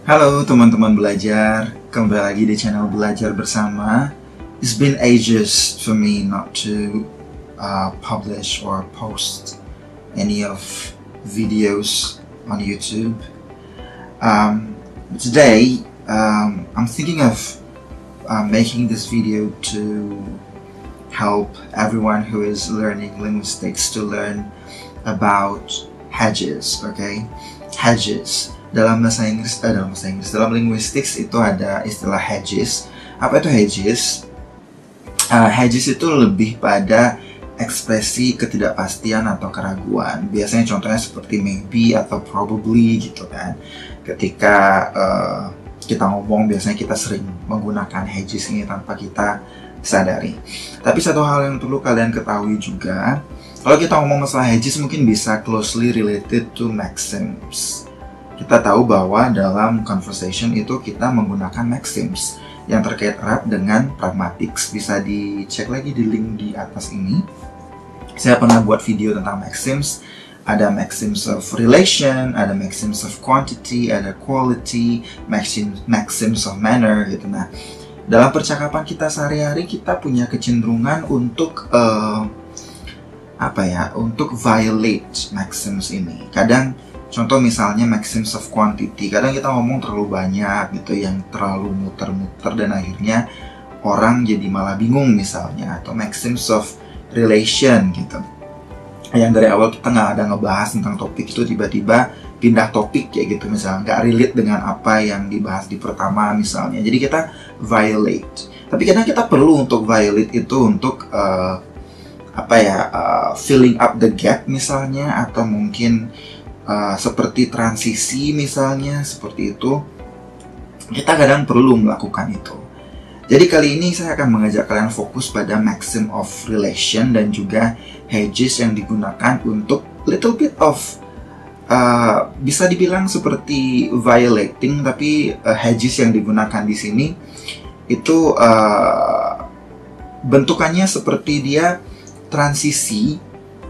Halo teman-teman belajar, kembali lagi di channel Belajar Bersama. It's been ages for me not to publish or post any of videos on YouTube. Today, I'm thinking of making this video to help everyone who is learning linguistics to learn about hedges, okay? Hedges. Dalam dalam linguistics itu ada istilah hedges. Apa itu hedges? Hedges itu lebih pada ekspresi ketidakpastian atau keraguan. Biasanya contohnya seperti maybe atau probably gitu kan. Ketika kita ngomong, biasanya kita sering menggunakan hedges ini tanpa kita sadari. Tapi satu hal yang perlu kalian ketahui juga, kalau kita ngomong masalah hedges mungkin bisa closely related to maxims. Kita tahu bahwa dalam conversation itu kita menggunakan maxims yang terkait erat dengan pragmatics. Bisa dicek lagi di link di atas ini. Saya pernah buat video tentang maxims. Ada maxims of relation, ada maxims of quantity, ada quality, maxims of manner gitu. Nah, dalam percakapan kita sehari-hari kita punya kecenderungan untuk untuk violate maxims ini. Kadang contoh misalnya maxims of quantity, kadang kita ngomong terlalu banyak gitu, yang terlalu muter-muter dan akhirnya orang jadi malah bingung misalnya. Atau maxims of relation gitu, yang dari awal kita nggak ada ngebahas tentang topik itu, tiba-tiba pindah topik kayak gitu, misalnya nggak relate dengan apa yang dibahas di pertama misalnya, jadi kita violate. Tapi kadang kita perlu untuk violate itu untuk filling up the gap misalnya, atau mungkin seperti transisi misalnya, seperti itu. Kita kadang perlu melakukan itu. Jadi kali ini saya akan mengajak kalian fokus pada maxim of relation dan juga hedges yang digunakan untuk little bit of bisa dibilang seperti violating, tapi hedges yang digunakan di sini itu bentukannya seperti dia transisi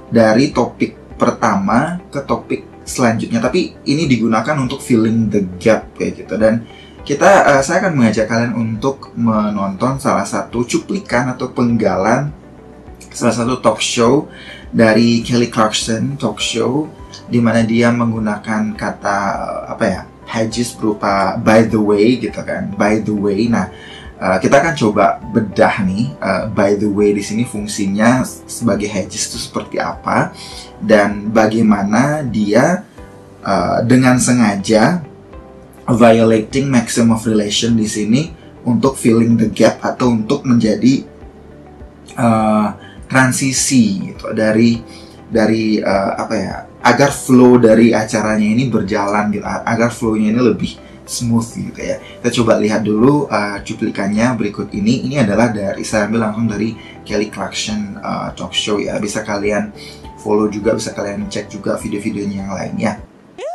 dari topik pertama ke topik selanjutnya, tapi ini digunakan untuk filling the gap kayak gitu. Dan saya akan mengajak kalian untuk menonton salah satu cuplikan atau penggalan salah satu talk show dari Kelly Clarkson talk show, di mana dia menggunakan kata hedges berupa by the way gitu kan, by the way. Nah, kita akan coba bedah nih by the way di sini fungsinya sebagai hedges itu seperti apa, dan bagaimana dia dengan sengaja violating maxim of relation di sini untuk filling the gap atau untuk menjadi transisi gitu, dari agar flow dari acaranya ini berjalan gitu, agar flow-nya ini lebih smooth gitu ya. Kita coba lihat dulu cuplikannya berikut ini. Ini adalah saya ambil langsung dari Kelly Clarkson talk show ya. Bisa kalian follow juga, bisa kalian cek juga video-videonya yang lainnya.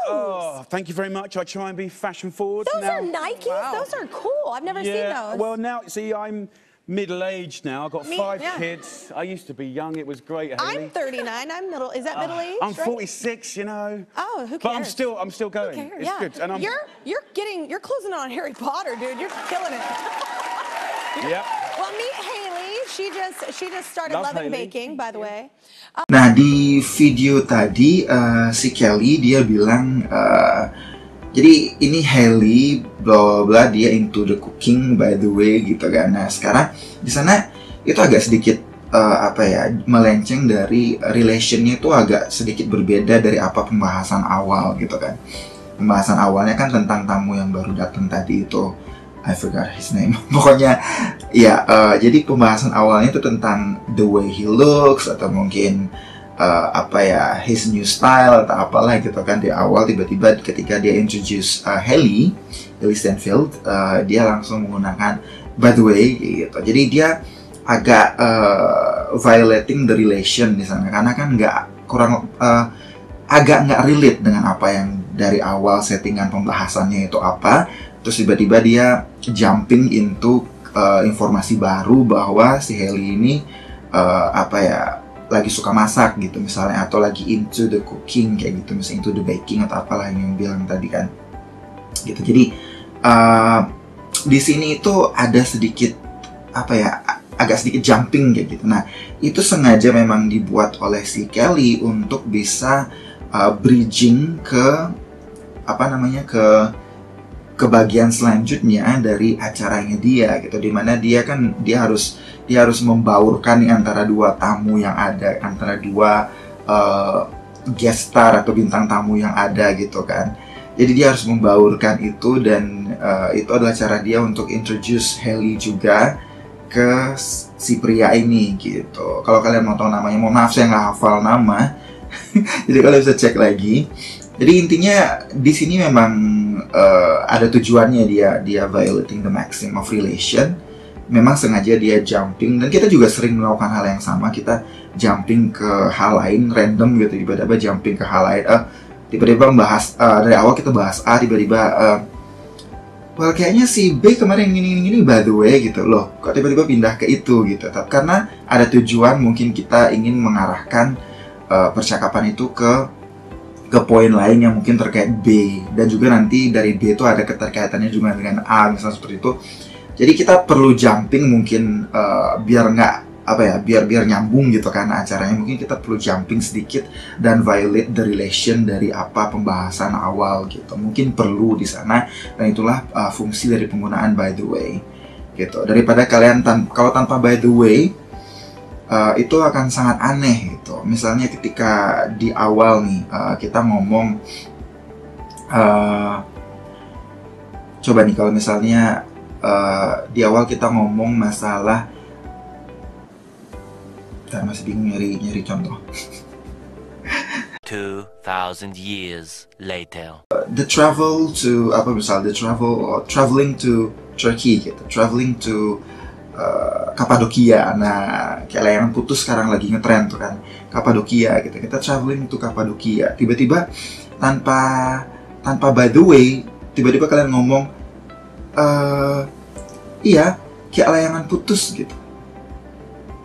Oh, thank you very much. I try and be fashion forward. Those are Nikes. Wow. Those are cool. I've never seen those. Well, now see, I'm middle-aged now. I've got five kids. I used to be young. It was great. I'm 39. I'm middle. Is that middle-aged? I'm 46. You know. Oh, who cares? But I'm still going. Who cares? It's good. And you're closing on Harry Potter, dude. You're killing it. Yeah. Well, meet Haley. She just started loving baking, by the way. Nah, di video tadi si Kelly dia bilang jadi ini Haley bla bla, dia into the cooking by the way gitu kan. Nah, sekarang di sana itu agak sedikit melenceng dari relationnya, itu agak sedikit berbeda dari apa pembahasan awal gitu kan. Pembahasan awalnya kan tentang tamu yang baru datang tadi itu, I forgot his name. Pokoknya ya, jadi pembahasan awalnya itu tentang the way he looks, atau mungkin his new style atau apalah gitu kan. Di awal tiba-tiba ketika dia introduce Haley Stanfield, dia langsung menggunakan by the way gitu. Jadi dia agak violating the relation di sana, karena kan agak nggak relate dengan apa yang dari awal settingan pembahasannya itu apa. Terus tiba-tiba dia jumping into informasi baru bahwa si Haley ini lagi suka masak gitu misalnya, atau lagi into the cooking kayak gitu, misalnya into the baking atau apalah yang bilang tadi kan gitu. Jadi Di sini itu ada sedikit agak sedikit jumping kayak gitu. Nah, itu sengaja memang dibuat oleh si Kelly untuk bisa bridging ke ke bagian selanjutnya dari acaranya dia gitu, dimana dia harus membaurkan nih antara dua tamu yang ada, antara dua guest star atau bintang tamu yang ada gitu kan. Jadi dia harus membaurkan itu, dan itu adalah cara dia untuk introduce Hailey juga ke si pria ini gitu. Kalau kalian mau tahu namanya, mohon maaf saya nggak hafal nama. Jadi kalian bisa cek lagi. Jadi intinya di sini memang ada tujuannya dia violating the maxim of relation. Memang sengaja dia jumping, dan kita juga sering melakukan hal yang sama. Kita jumping ke hal lain random gitu, tiba-tiba jumping ke hal lain. Tiba-tiba membahas dari awal kita bahas A, tiba-tiba well kayaknya si B kemarin gini by the way gitu loh, kok tiba-tiba pindah ke itu gitu. Karena ada tujuan, mungkin kita ingin mengarahkan percakapan itu ke poin lain yang mungkin terkait B, dan juga nanti dari B itu ada keterkaitannya juga dengan A, misalnya seperti itu. Jadi kita perlu jumping mungkin biar nggak biar nyambung gitu kan acaranya. Mungkin kita perlu jumping sedikit dan violate the relation dari pembahasan awal gitu. Mungkin perlu di sana, dan itulah fungsi dari penggunaan by the way gitu. Daripada kalian kalau tanpa by the way itu akan sangat aneh gitu. Misalnya ketika di awal nih kita ngomong coba nih kalau misalnya di awal kita ngomong masalah, masih bingung nyari contoh. 2000 years later. The travel to traveling to Turkey gitu, traveling to Kapadokia. Nah, kayak layangan putus sekarang lagi ngetren tuh kan, Kapadokia gitu. Kita traveling to Kapadokia. Tiba-tiba tanpa by the way, tiba-tiba kalian ngomong iya, kayak layangan putus gitu.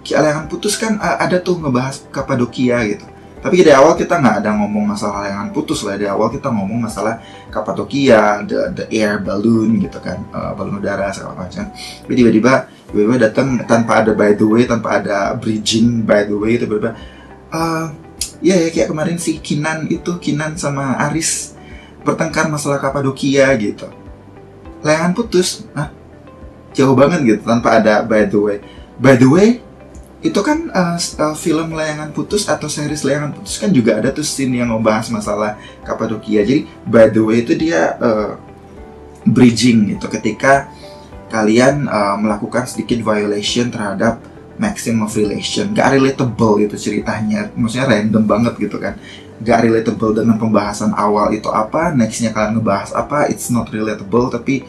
Kayak layangan putus kan ada tuh ngebahas Kapadokia gitu. Tapi di awal kita nggak ada ngomong masalah layangan putus lah. Di awal kita ngomong masalah Kapadokia, the air balloon gitu kan, balon udara segala macam. Tapi tiba-tiba datang tanpa ada by the way, tanpa ada bridging by the way, tiba-tiba ya kayak kemarin si Kinan sama Aris bertengkar masalah Kapadokia gitu. Layangan putus, jauh banget gitu tanpa ada by the way. By the way, itu kan film Layangan Putus atau series Layangan Putus kan juga ada tuh scene yang ngebahas masalah Kapadokia. Jadi by the way itu dia bridging gitu ketika kalian melakukan sedikit violation terhadap maxim of relation. Gak relatable gitu ceritanya, maksudnya random banget gitu kan. Gak relatable dengan pembahasan awal itu apa, nextnya kalian ngebahas apa, it's not relatable, tapi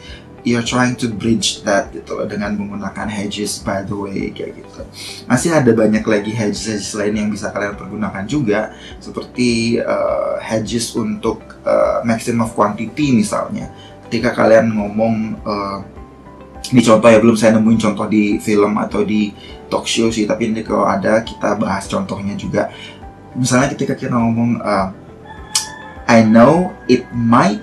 you're trying to bridge that gitu loh dengan menggunakan hedges by the way kayak gitu. Masih ada banyak lagi hedges lain yang bisa kalian pergunakan juga, seperti hedges untuk maximum of quantity misalnya. Ketika kalian ngomong ini contoh ya, belum saya nemuin contoh di film atau di talk show sih, tapi ini kalau ada kita bahas contohnya juga. Misalnya ketika kita ngomong I know it might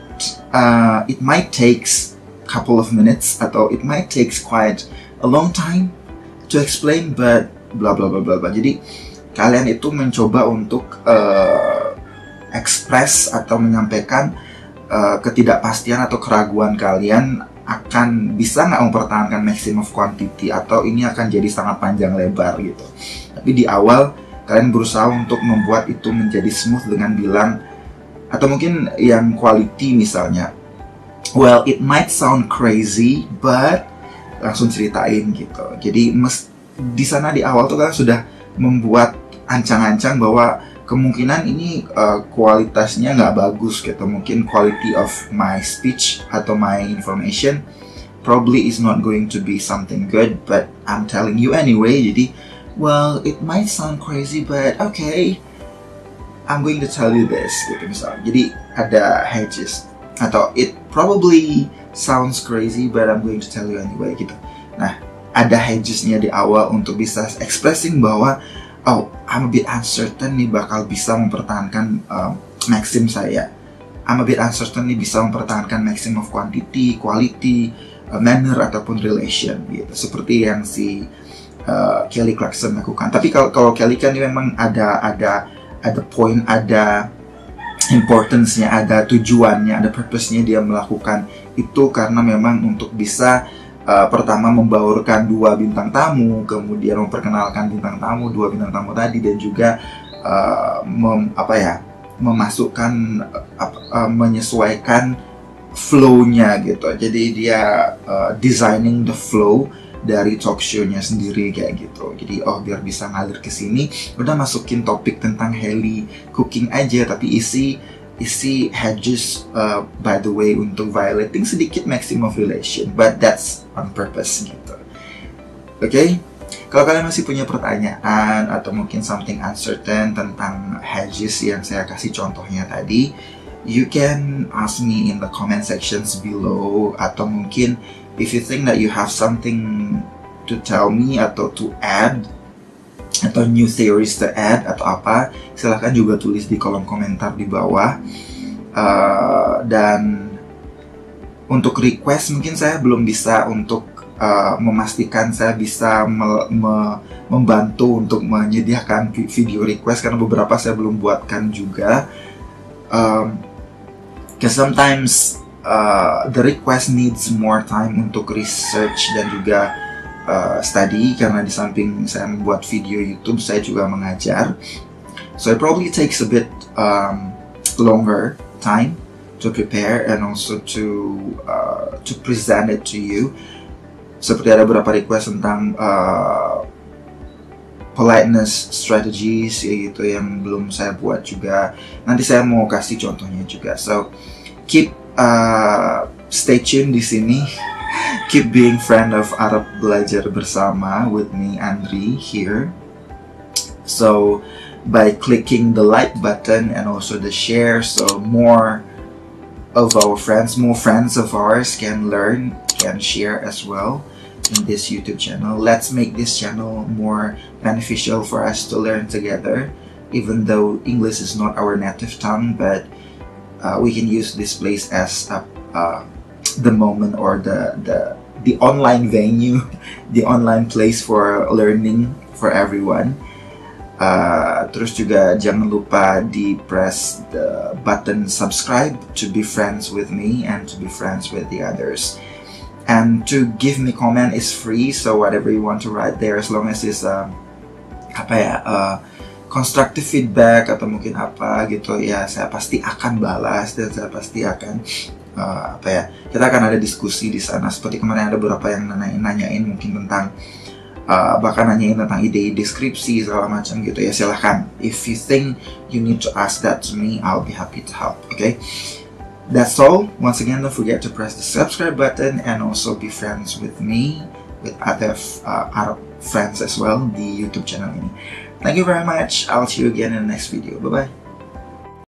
takes couple of minutes atau it might takes quite a long time to explain but bla bla bla bla. Jadi kalian itu mencoba untuk express atau menyampaikan ketidakpastian atau keraguan kalian akan bisa nggak mempertahankan maximum of quantity, atau ini akan jadi sangat panjang lebar gitu. Tapi di awal kalian berusaha untuk membuat itu menjadi smooth dengan bilang, atau mungkin yang quality misalnya, well, it might sound crazy, but langsung ceritain gitu. Jadi di sana di awal tuh kalian sudah membuat ancang-ancang bahwa kemungkinan ini kualitasnya nggak bagus gitu. Mungkin quality of my speech atau my information probably is not going to be something good, but I'm telling you anyway. Jadi, well, it might sound crazy, but okay, I'm going to tell you this gitu misalnya. Jadi ada hedges. Atau it probably sounds crazy but I'm going to tell you anyway gitu. Nah, ada hedgesnya di awal untuk bisa expressing bahwa I'm a bit uncertain nih bakal bisa mempertahankan maxim saya. I'm a bit uncertain nih bisa mempertahankan maximum of quantity, quality, manner ataupun relation gitu. Seperti yang si Kelly Clarkson lakukan. Tapi kalau Kelly kan dia memang ada point, ada importance-nya, ada tujuannya, ada purpose-nya dia melakukan itu karena memang untuk bisa pertama membaurkan 2 bintang tamu, kemudian memperkenalkan bintang tamu, 2 bintang tamu tadi, dan juga memasukkan menyesuaikan flow-nya gitu. Jadi dia designing the flow dari talk show-nya sendiri kayak gitu. Jadi biar bisa ngalir ke sini, udah masukin topik tentang Hailey cooking aja, tapi isi Hedges by the way untuk violating sedikit maximum of relation, but that's on purpose gitu. Oke? Kalau kalian masih punya pertanyaan atau mungkin something uncertain tentang Hedges yang saya kasih contohnya tadi, you can ask me in the comment sections below, atau mungkin if you think that you have something to tell me atau to add, atau new theories to add atau apa, silahkan juga tulis di kolom komentar di bawah. Dan untuk request mungkin saya belum bisa untuk memastikan saya bisa membantu untuk menyediakan video request, karena beberapa saya belum buatkan juga. Because sometimes the request needs more time untuk research dan juga study, karena di samping saya membuat video YouTube, saya juga mengajar. So it probably takes a bit longer time to prepare and also to present it to you. Seperti ada beberapa request tentang politeness strategies gitu yang belum saya buat juga. Nanti saya mau kasih contohnya juga. So keep stay tuned di sini. Keep being friend of Arab Belajar Bersama with me, Andri, here. So by clicking the like button and also the share, so more of our friends, more friends of ours can learn, can share as well in this YouTube channel. Let's make this channel more beneficial for us to learn together, even though English is not our native tongue, but we can use this place as the moment or the online venue, the online place for learning for everyone. Terus juga jangan lupa di press the button subscribe to be friends with me and to be friends with the others. And to give me comment is free, so whatever you want to write there, as long as it's constructive feedback atau mungkin apa gitu ya, saya pasti akan balas dan saya pasti akan kita akan ada diskusi di sana. Seperti kemarin ada beberapa yang nanyain mungkin tentang bahkan nanyain tentang ide-ide deskripsi segala macam gitu ya. Silahkan, if you think you need to ask that to me, I'll be happy to help. Okay, that's all. Once again, don't forget to press the subscribe button and also be friends with me, with other Arab friends as well di YouTube channel ini. Thank you very much. I'll see you again in the next video. Bye bye.